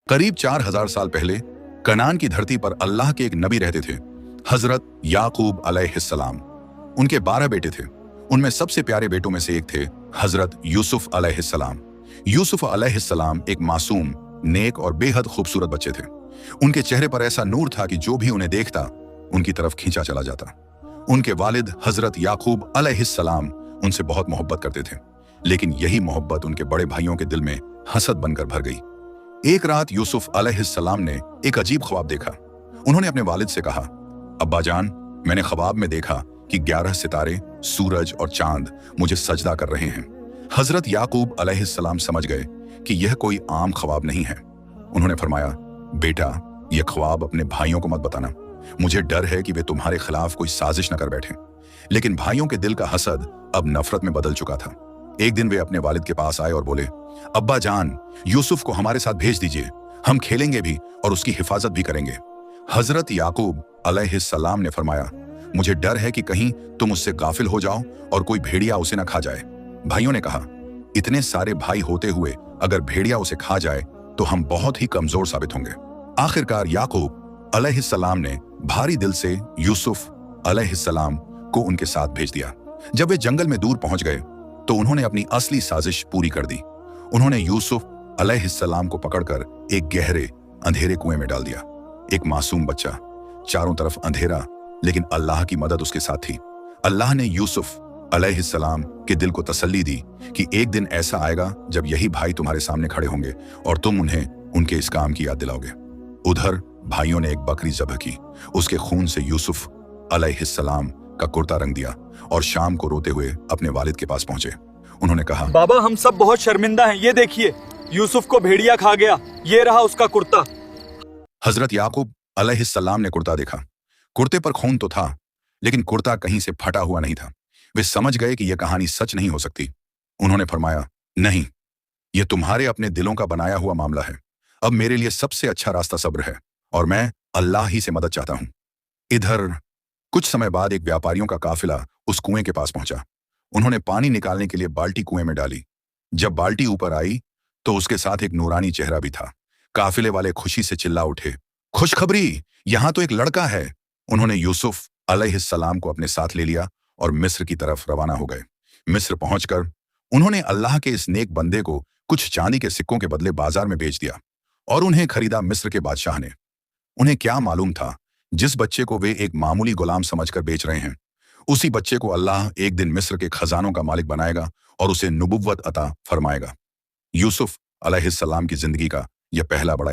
करीब 4000 साल पहले कनान की धरती पर अल्लाह के एक नबी रहते थे, हजरत याकूब अलैहिस्सलाम। उनके 12 बेटे थे। उनमें सबसे प्यारे बेटों में से एक थे हजरत यूसुफ अलैहिस्सलाम। यूसुफ अलैहिस्सलाम एक मासूम, नेक और बेहद खूबसूरत बच्चे थे। उनके चेहरे पर ऐसा नूर था कि जो भी उन्हें देखता उनकी तरफ खींचा चला जाता। उनके वालिद हजरत याकूब अलैहिस्सलाम उनसे बहुत मोहब्बत करते थे, लेकिन यही मोहब्बत उनके बड़े भाइयों के दिल में हसद बनकर भर गई। एक रात यूसुफ अलैहिस्सलाम ने एक अजीब ख्वाब देखा। उन्होंने अपने वालिद से कहा, अब्बा जान, मैंने ख्वाब में देखा कि 11 सितारे, सूरज और चांद मुझे सजदा कर रहे हैं। हजरत याकूब अलैहिस्सलाम समझ गए कि यह कोई आम ख्वाब नहीं है। उन्होंने फरमाया, बेटा, यह ख्वाब अपने भाइयों को मत बताना। मुझे डर है कि वे तुम्हारे खिलाफ कोई साजिश न कर बैठें। लेकिन भाइयों के दिल का हसद अब नफरत में बदल चुका था। एक दिन वे अपने वालिद के पास आए और बोले, अब्बा जान, यूसुफ को हमारे साथ भेज दीजिए, हम खेलेंगे भी और उसकी हिफाजत भी करेंगे। हजरत याकूब अलैहिस्सलाम ने फरमाया, मुझे डर है कि कहीं तुम उससे गाफिल हो जाओ और कोई भेड़िया उसे न खा जाए। भाइयों ने कहा, इतने सारे भाई होते हुए अगर भेड़िया उसे खा जाए तो हम बहुत ही कमजोर साबित होंगे। आखिरकार याकूब अलैहिस्सलाम ने भारी दिल से यूसुफ अलैहिस्सलाम को उनके साथ भेज दिया। जब वे जंगल में दूर पहुंच गए तो उन्होंने अपनी असली साजिश पूरी कर दी। उन्होंने यूसुफ अलैहिस्सलाम को पकड़कर एक गहरे अंधेरे कुएं में डाल दिया। एक मासूम बच्चा, चारों तरफ अंधेरा, लेकिन अल्लाह की मदद उसके साथ थी। अल्लाह ने यूसुफ अलैहिस्सलाम के दिल को तसल्ली दी कि एक दिन ऐसा आएगा जब यही भाई तुम्हारे सामने खड़े होंगे और तुम उन्हें उनके इस काम की याद दिलाओगे। उधर भाइयों ने एक बकरी ज़ब्ह की। उसके खून से यूसुफ अलैहिस्सलाम का कुर्ता रंग दिया और शाम को रोते हुए अपने वालिद के पास पहुंचे। उन्होंने कहा, बाबा, हम सब बहुत शर्मिंदा हैं। ये देखिए, यूसुफ को भेड़िया खा गया। ये रहा उसका कुर्ता। हजरत याकूब अलैहिस्सलाम ने कुर्ता देखा। कुर्ते पर खून तो था, लेकिन कुर्ता कहीं से फटा हुआ नहीं था। वे समझ गए कि यह कहानी सच नहीं हो सकती। उन्होंने फरमाया, नहीं, यह तुम्हारे अपने दिलों का बनाया हुआ मामला है। अब मेरे लिए सबसे अच्छा रास्ता सब्र है और मैं अल्लाह ही से मदद चाहता हूं। इधर कुछ समय बाद एक व्यापारियों का काफिला उस कुएं के पास पहुंचा। उन्होंने पानी निकालने के लिए बाल्टी कुएं में डाली। जब बाल्टी ऊपर आई तो उसके साथ एक नूरानी चेहरा भी था। काफिले वाले खुशी से चिल्ला उठे, खुशखबरी, यहां तो एक लड़का है। उन्होंने यूसुफ अलैहिस्सलाम को अपने साथ ले लिया और मिस्र की तरफ रवाना हो गए। मिस्र पहुंचकर उन्होंने अल्लाह के इस नेक बंदे को कुछ चांदी के सिक्कों के बदले बाजार में बेच दिया और उन्हें खरीदा मिस्र के बादशाह ने। उन्हें क्या मालूम था, जिस बच्चे को वे एक मामूली गुलाम समझकर बेच रहे हैं, उसी बच्चे को अल्लाह एक दिन मिस्र के खजानों का मालिक बनाएगा और उसे नुबुव्वत अता फरमाएगा। यूसुफ अलैहिस्सलाम की जिंदगी का यह पहला बड़ा